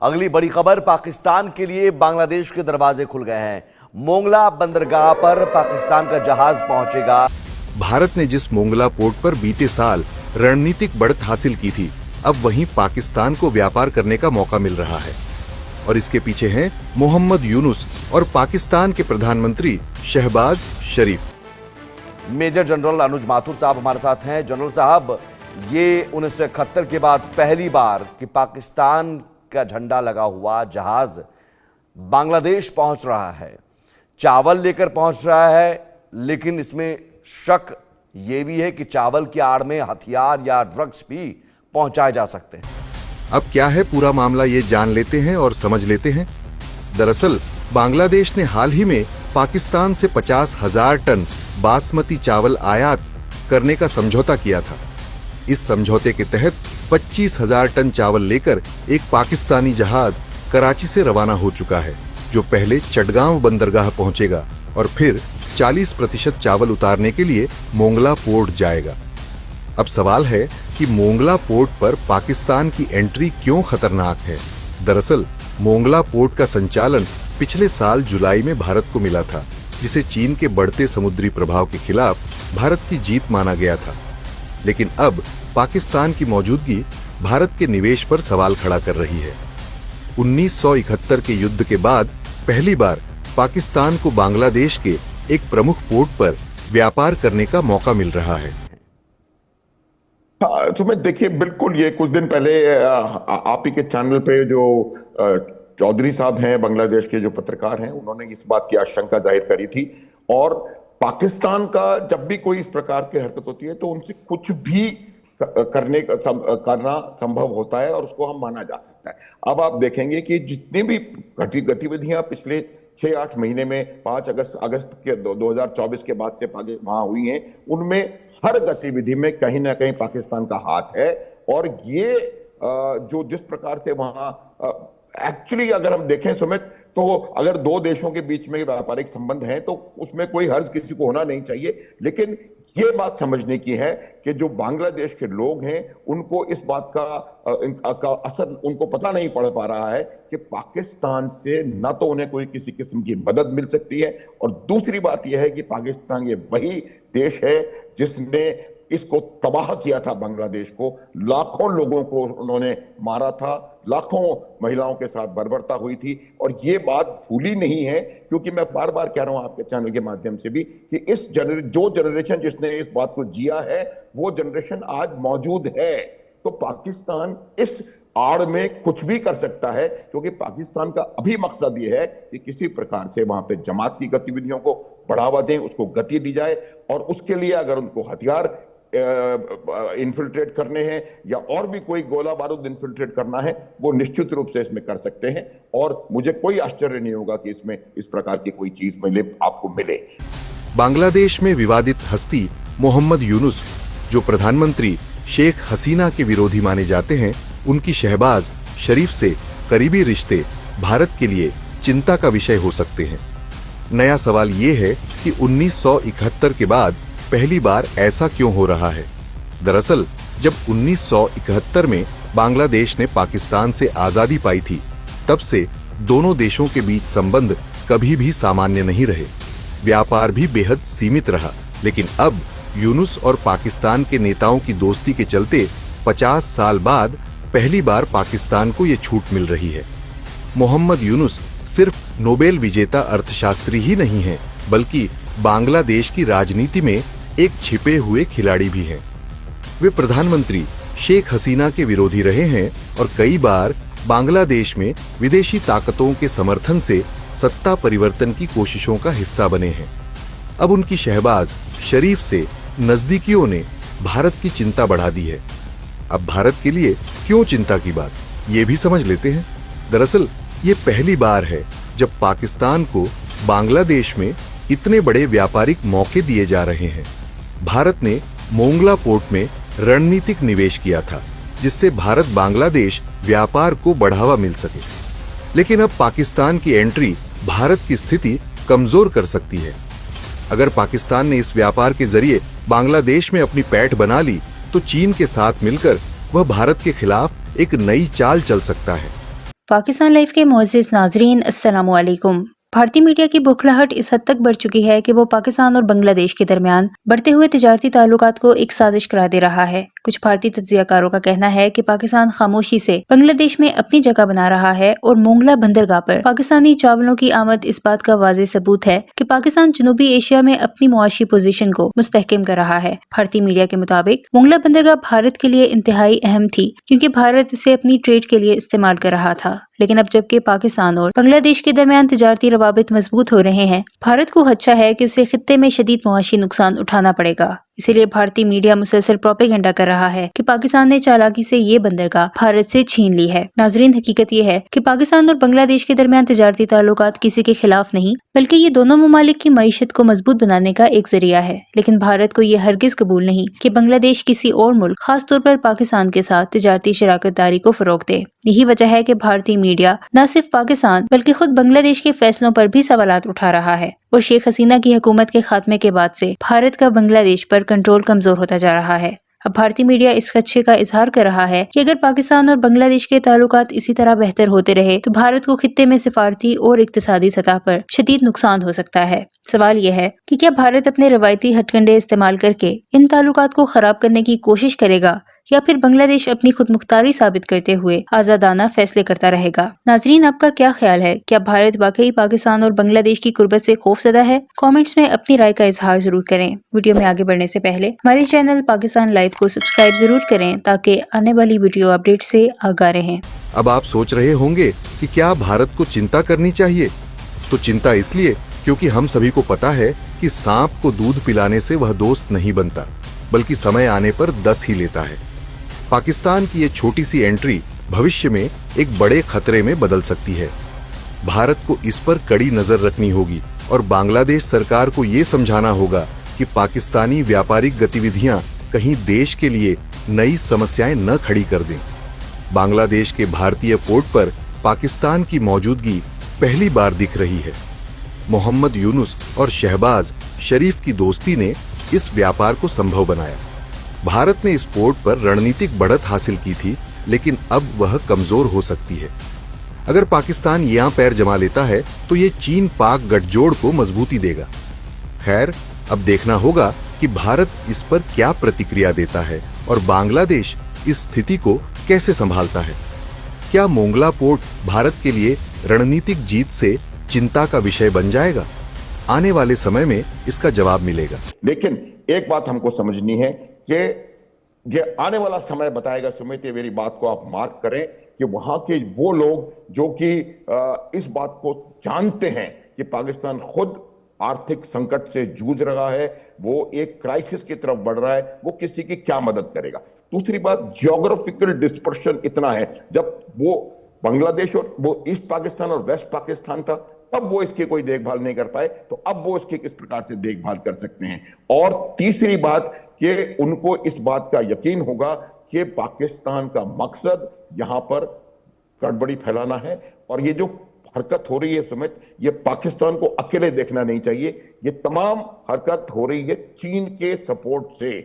अगली बड़ी खबर, पाकिस्तान के लिए बांग्लादेश के दरवाजे खुल गए हैं। मोंगला बंदरगाह पर पाकिस्तान का जहाज पहुंचेगा। भारत ने जिस मोंगला पोर्ट पर बीते साल रणनीतिक बढ़त हासिल की थी, अब वहीं पाकिस्तान को व्यापार करने का मौका मिल रहा है। और इसके पीछे हैं मोहम्मद यूनुस और पाकिस्तान के प्रधानमंत्री शहबाज शरीफ। मेजर जनरल अनुज माथुर साहब हमारे साथ हैं। जनरल साहब, ये 1971 के बाद पहली बार कि पाकिस्तान का झंडा लगा हुआ जहाज बांग्लादेश पहुंच रहा है, चावल लेकर पहुंच रहा है, लेकिन इसमें शक यह भी है कि चावल की आड़ में हथियार या ड्रग्स भी पहुंचाए जा सकते हैं। अब क्या है पूरा मामला, ये जान लेते हैं और समझ लेते हैं। दरअसल बांग्लादेश ने हाल ही में पाकिस्तान से 50,000 टन बासमती चावल आयात करने का समझौता किया था। इस समझौते के तहत 25,000 टन चावल लेकर एक पाकिस्तानी जहाज कराची से रवाना हो चुका है, जो पहले चटगांव बंदरगाह पहुंचेगा और फिर 40% चावल उतारने के लिए मोंगला पोर्ट जाएगा। अब सवाल है कि मोंगला पोर्ट पर पाकिस्तान की एंट्री क्यों खतरनाक है। दरअसल मोंगला पोर्ट का संचालन पिछले साल जुलाई में भारत को मिला था, जिसे चीन के बढ़ते समुद्री प्रभाव के खिलाफ भारत की जीत माना गया था। लेकिन अब पाकिस्तान की मौजूदगी भारत के निवेश पर सवाल खड़ा कर रही है। 1971 के युद्ध के बाद पहली बार पाकिस्तान को बांग्लादेश के एक प्रमुख पोर्ट पर व्यापार करने का मौका मिल रहा है। तो मैं देखिए, बिल्कुल ये कुछ दिन पहले आप ही के चैनल पे जो चौधरी साहब हैं, बांग्लादेश के जो पत्रकार हैं, उन्होंने इस बात की आशंका जाहिर करी थी। और पाकिस्तान का जब भी कोई इस प्रकार की हरकत होती है तो उनसे कुछ भी करना संभव होता है और उसको हम माना जा सकता है। अब आप देखेंगे कि जितनी भी गतिविधियां पिछले 6-8 महीने में 5 अगस्त के 2024 के बाद से वहां हुई हैं, उनमें हर गतिविधि में कहीं ना कहीं पाकिस्तान का हाथ है। और ये जो जिस प्रकार से वहां एक्चुअली अगर हम देखें सुमित, तो अगर दो देशों के बीच में व्यापारिक संबंध हैं तो उसमें कोई हर्ज किसी को होना नहीं चाहिए। लेकिन ये बात समझने की है कि जो बांग्लादेश के लोग हैं उनको इस बात का असर उनको पता नहीं पड़ पा रहा है कि पाकिस्तान से न तो उन्हें कोई किसी किस्म की मदद मिल सकती है, और दूसरी बात यह है कि पाकिस्तान ये वही देश है जिसने इसको तबाह किया था। बांग्लादेश को लाखों लोगों को उन्होंने मारा था, लाखों महिलाओं के साथ बर्बरता हुई थी। और ये बात भूली नहीं है, क्योंकि मैं बार बार कह रहा हूं आपके चैनल के माध्यम से भी कि जो जनरेशन जिसने इस बात को जिया है वो जनरेशन आज मौजूद है। तो पाकिस्तान इस आड़ में कुछ भी कर सकता है, क्योंकि पाकिस्तान का अभी मकसद यह है कि किसी प्रकार से वहां पे जमात की गतिविधियों को बढ़ावा दें, उसको गति दी जाए। और उसके लिए अगर उनको हथियार इन्फिल्ट्रेट करने हैं या और भी कोई गोला बारूद इन्फिल्ट्रेट करना है, वो निश्चित रूप से इसमें कर सकते हैं। और मुझे कोई आश्चर्य नहीं होगा कि इसमें इस प्रकार की कोई चीज आपको मिले। बांग्लादेश में विवादित हस्ती मोहम्मद यूनुस, जो प्रधानमंत्री शेख हसीना के विरोधी माने जाते हैं, उनकी शहबाज शरीफ से करीबी रिश्ते भारत के लिए चिंता का विषय हो सकते हैं। नया सवाल ये है कि 1971 के बाद पहली बार ऐसा क्यों हो रहा है। दरअसल जब 1971 में बांग्लादेश ने पाकिस्तान से आजादी पाई थी, तब से दोनों देशों के बीच संबंध कभी भी सामान्य नहीं रहे, व्यापार भी बेहद सीमित रहा। लेकिन अब यूनुस और पाकिस्तान के नेताओं की दोस्ती के चलते 50 साल बाद पहली बार पाकिस्तान को ये छूट मिल रही है। मोहम्मद यूनुस सिर्फ नोबेल विजेता अर्थशास्त्री ही नहीं है, बल्कि बांग्लादेश की राजनीति में एक छिपे हुए खिलाड़ी भी हैं। वे प्रधानमंत्री शेख हसीना के विरोधी रहे हैं और कई बार बांग्लादेश में विदेशी ताकतों के समर्थन से सत्ता परिवर्तन की कोशिशों का हिस्सा बने हैं। अब उनकी शहबाज शरीफ से नजदीकियों ने भारत की चिंता बढ़ा दी है। अब भारत के लिए क्यों चिंता की बात, ये भी समझ लेते हैं। दरअसल ये पहली बार है जब पाकिस्तान को बांग्लादेश में इतने बड़े व्यापारिक मौके दिए जा रहे हैं। भारत ने मोंगला पोर्ट में रणनीतिक निवेश किया था, जिससे भारत बांग्लादेश व्यापार को बढ़ावा मिल सके। लेकिन अब पाकिस्तान की एंट्री भारत की स्थिति कमजोर कर सकती है। अगर पाकिस्तान ने इस व्यापार के जरिए बांग्लादेश में अपनी पैठ बना ली, तो चीन के साथ मिलकर वह भारत के खिलाफ एक नई चाल चल सकता है। पाकिस्तान लाइव के मोअज़्ज़िज़ नाज़रीन, अस्सलामु अलैकुम। भारतीय मीडिया की बौखलाहट इस हद तक बढ़ चुकी है कि वो पाकिस्तान और बांग्लादेश के दरमियान बढ़ते हुए तिजारती ताल्लुकात को एक साजिश करार दे रहा है। कुछ भारतीय तज्ज़ियाकारों का कहना है कि पाकिस्तान खामोशी से बांग्लादेश में अपनी जगह बना रहा है और मोंगला बंदरगाह पर पाकिस्तानी चावलों की आमद इस बात का वाज़ेह सबूत है कि पाकिस्तान जनूबी एशिया में अपनी मुआशी पोजीशन को मुस्तहकम कर रहा है। भारतीय मीडिया के मुताबिक मोंगला बंदरगाह भारत के लिए इंतहाई अहम थी, क्योंकि भारत इसे अपनी ट्रेड के लिए इस्तेमाल कर रहा था। लेकिन अब जबकि पाकिस्तान और बांग्लादेश के दरमियान तिजारती रवाबित मजबूत हो रहे हैं, भारत को खदशा है कि उसे खित्ते में शदीद मुआशी नुकसान उठाना पड़ेगा। इसीलिए भारतीय मीडिया मुसलसल प्रोपेगेंडा कर रहा है कि पाकिस्तान ने चालाकी से ये बंदरगाह भारत से छीन ली है। नाजरीन, हकीकत ये है कि पाकिस्तान और बांग्लादेश के दरमियान तिजारती ताल्लुकात किसी के खिलाफ नहीं, बल्कि ये दोनों ममालिक की मईशत को मजबूत बनाने का एक जरिया है। लेकिन भारत को ये हरगिज कबूल नहीं कि बांग्लादेश किसी और मुल्क, खास तौर पर पाकिस्तान के साथ तिजारती शराकत दारी को फरोग दे। यही वजह है कि भारतीय मीडिया न सिर्फ पाकिस्तान बल्कि खुद बांग्लादेश के फैसलों पर भी सवालात उठा रहा है और शेख हसीना की हुकूमत के खात्मे के बाद से भारत का बांग्लादेश पर कंट्रोल कमजोर होता जा रहा है। अब भारतीय मीडिया इस खदशे का इजहार कर रहा है कि अगर पाकिस्तान और बांग्लादेश के ताल्लुकात इसी तरह बेहतर होते रहे तो भारत को खित्ते में सिफारती और इक्तिसादी सतह पर शदीद नुकसान हो सकता है। सवाल यह है कि क्या भारत अपने रवायती हथकंडे इस्तेमाल करके इन ताल्लुकात को खराब करने की कोशिश करेगा, या फिर बांग्लादेश अपनी खुदमुख्तारी साबित करते हुए आजादाना फैसले करता रहेगा। नाजरीन, आपका क्या ख्याल है? क्या भारत वाकई पाकिस्तान और बांग्लादेश की कुर्बत से खौफजदा है? कमेंट्स में अपनी राय का इजहार जरूर करें। वीडियो में आगे बढ़ने से पहले हमारे चैनल पाकिस्तान लाइव को सब्सक्राइब जरूर करें ताकि आने वाली वीडियो अपडेट से आगाह रहें। अब आप सोच रहे होंगे कि क्या भारत को चिंता करनी चाहिए? तो चिंता इसलिए क्योंकि हम सभी को पता है कि सांप को दूध पिलाने से वह दोस्त नहीं बनता, बल्कि समय आने पर दस ही लेता है। पाकिस्तान की ये छोटी सी एंट्री भविष्य में एक बड़े खतरे में बदल सकती है। भारत को इस पर कड़ी नजर रखनी होगी और बांग्लादेश सरकार को ये समझाना होगा कि पाकिस्तानी व्यापारिक गतिविधियां कहीं देश के लिए नई समस्याएं न खड़ी कर दें। बांग्लादेश के भारतीय पोर्ट पर पाकिस्तान की मौजूदगी पहली बार दिख रही है। मोहम्मद यूनुस और शहबाज शरीफ की दोस्ती ने इस व्यापार को संभव बनाया। भारत ने इस पोर्ट पर रणनीतिक बढ़त हासिल की थी, लेकिन अब वह कमजोर हो सकती है। अगर पाकिस्तान यहां पैर जमा लेता है तो ये चीन पाक गठजोड़ को मजबूती देगा। खैर, अब देखना होगा कि भारत इस पर क्या प्रतिक्रिया देता है और बांग्लादेश इस स्थिति को कैसे संभालता है। क्या मोंगला पोर्ट भारत के लिए रणनीतिक जीत से चिंता का विषय बन जाएगा? आने वाले समय में इसका जवाब मिलेगा। लेकिन एक बात हमको समझनी है कि ये आने वाला समय बताएगा। सुमित, ये मेरी बात को आप मार्क करें कि वहां के वो लोग जो कि इस बात को जानते हैं कि पाकिस्तान खुद आर्थिक संकट से जूझ रहा है, वो एक क्राइसिस की तरफ बढ़ रहा है, वो किसी की क्या मदद करेगा। दूसरी बात, जियोग्राफिकल डिस्पर्शन इतना है। जब वो बांग्लादेश और वो ईस्ट पाकिस्तान और वेस्ट पाकिस्तान था, तब वो इसकी कोई देखभाल नहीं कर पाए, तो अब वो इसकी किस प्रकार से देखभाल कर सकते हैं। और तीसरी बात कि उनको इस बात का यकीन होगा कि पाकिस्तान का मकसद यहां पर गड़बड़ी फैलाना है। और ये जो हरकत हो रही है सुमित, ये पाकिस्तान को अकेले देखना नहीं चाहिए। ये तमाम हरकत हो रही है चीन के सपोर्ट से।